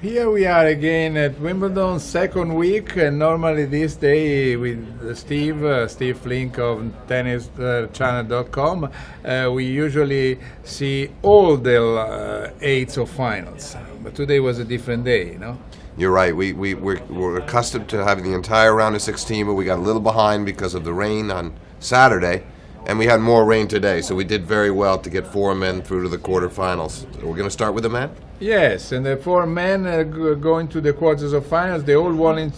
Here we are again at Wimbledon, second week, and normally this day with Steve Flink of tennischannel.com, we usually see all the eights of finals. But today was a different day, you know? You're right. We're accustomed to having the entire round of 16, but we got a little behind because of the rain on Saturday, and we had more rain today, so we did very well to get four men through to the quarterfinals. So we're going to start with the men? Yes, and the four men going to the quarters of finals, they all won in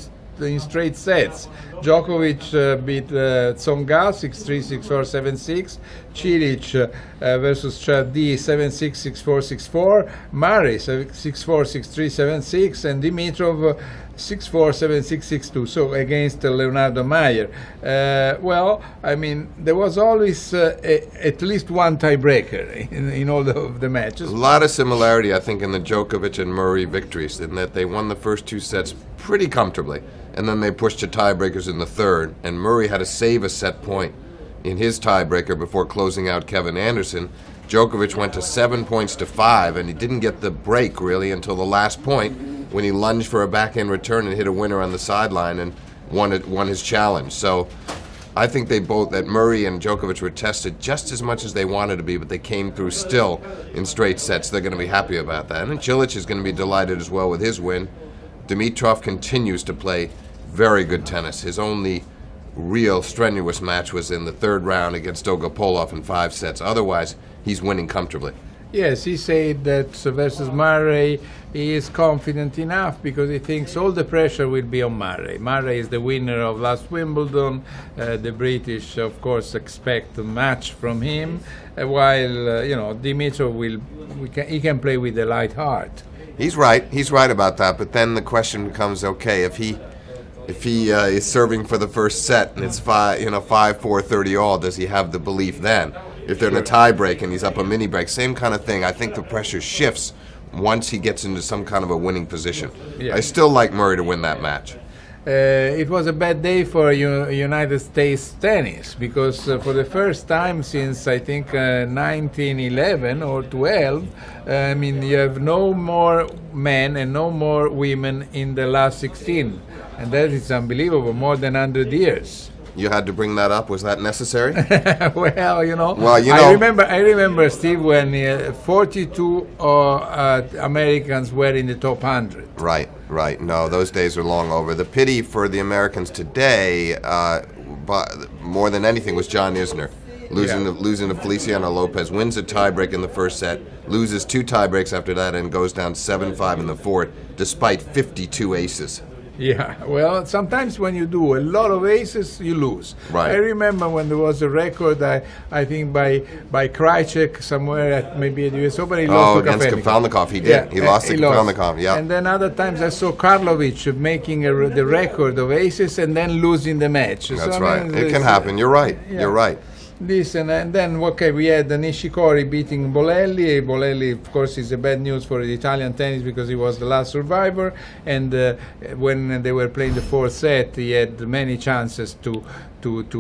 straight sets. Djokovic beat Tsonga 6-3, 6-4, 7-6. Cilic versus Chardy 7-6, 6-4, 6-4. Murray 6-4, 6-3, 7-6. And Dimitrov 6-4, 7-6, 6-2. So against Leonardo Mayer. Well, I mean, there was always at least one tiebreaker in all of the matches. A lot of similarity, I think, in the Djokovic and Murray victories, in that they won the first two sets pretty comfortably, and then they pushed to tiebreakers in the third, and Murray had to save a set point in his tiebreaker before closing out Kevin Anderson. Djokovic went to 7 points to 5, and he didn't get the break really until the last point when he lunged for a backhand return and hit a winner on the sideline and won his challenge. So I think that Murray and Djokovic were tested just as much as they wanted to be, but they came through still in straight sets. They're going to be happy about that. And Cilic is going to be delighted as well with his win. Dimitrov continues to play very good tennis. His only real strenuous match was in the third round against Dolgopolov in 5 sets. Otherwise, he's winning comfortably. Yes, he said that versus Murray he is confident enough because he thinks all the pressure will be on Murray. Murray is the winner of last Wimbledon. The British, of course, expect a match from him, while Dimitrov he can play with a light heart. He's right about that. But then the question becomes, okay, if he is serving for the first set and it's 5-4, 30 all, does he have the belief then? If they're in a tie break and he's up a mini break, same kind of thing. I think the pressure shifts once he gets into some kind of a winning position. Yeah. I still like Murray to win that match. It was a bad day for United States tennis because for the first time since I think 1911 or 12, I mean you have no more men and no more women in the last 16, and that is unbelievable. More than 100 years. You had to bring that up. Was that necessary? Well, I remember, Steve, when 42 Americans were in the top 100. Right. No, those days are long over. The pity for the Americans today, more than anything, was John Isner. Losing to Feliciano Lopez, wins a tiebreak in the first set, loses 2 tiebreaks after that, and goes down 7-5 in the fourth, despite 52 aces. Yeah, well, sometimes when you do a lot of aces, you lose. Right. I remember when there was a record, I think by Krajicek somewhere at maybe the US Open, he lost to against Kafelnikov, he did. Yeah, he lost to Kafelnikov, yeah. And then other times I saw Karlovic making the record of aces and then losing the match. That's right. It can happen. You're right. Yeah. You're right. And then we had Nishikori beating Bolelli. Bolelli, of course, is a bad news for the Italian tennis because he was the last survivor. And when they were playing the fourth set, he had many chances to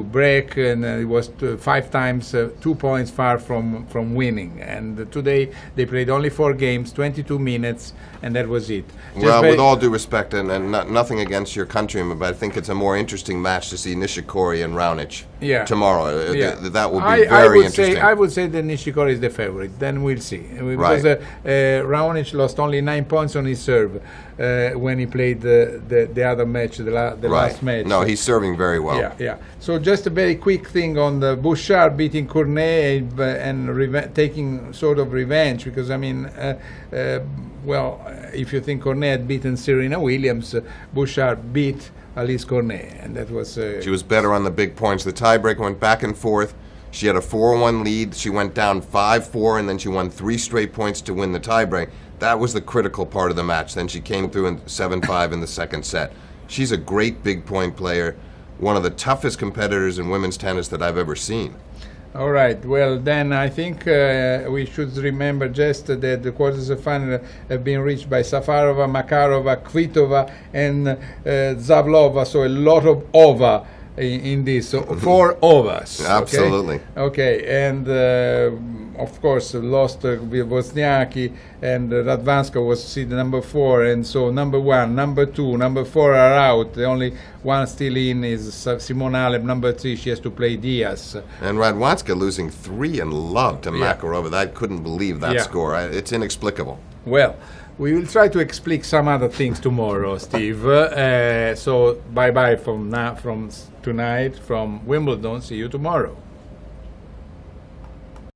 break, and it was 5 times 2 points far from winning. And today they played only 4 games, 22 minutes, and that was it. With all due respect, and nothing against your countrymen, but I think it's a more interesting match to see Nishikori and Raonic tomorrow. Yeah. That will be very interesting. I would say that Nishikori is the favorite. Then we'll see. Because Raonic lost only 9 points on his serve when he played the other match, the last match. No, he's serving very well. Yeah. So just a very quick thing on the Bouchard beating Cornet and taking sort of revenge, because I mean, if you think Cornet had beaten Serena Williams, Bouchard beat Alice Cornet, and that was. She was better on the big points. The tiebreak went back and forth. She had a 4-1 lead. She went down 5-4, and then she won 3 straight points to win the tiebreak. That was the critical part of the match. Then she came through in 7-5 in the second set. She's a great big point player, one of the toughest competitors in women's tennis that I've ever seen. All right. Well, then I think we should remember just that the quarters of final have been reached by Safarova, Makarova, Kvitova, and Zavlova. So a lot of over in this. So 4 overs. Absolutely. Okay. And of course, lost with Wozniacki, and Radwanska was seed number 4, and so number 1, number 2, number 4 are out. The only one still in is Simona Halep, number 3. She has to play Diaz. And Radwanska losing 3 in love to Makarova. I couldn't believe that score. It's inexplicable. Well, we will try to explain some other things tomorrow, Steve. So bye-bye from tonight from Wimbledon. See you tomorrow.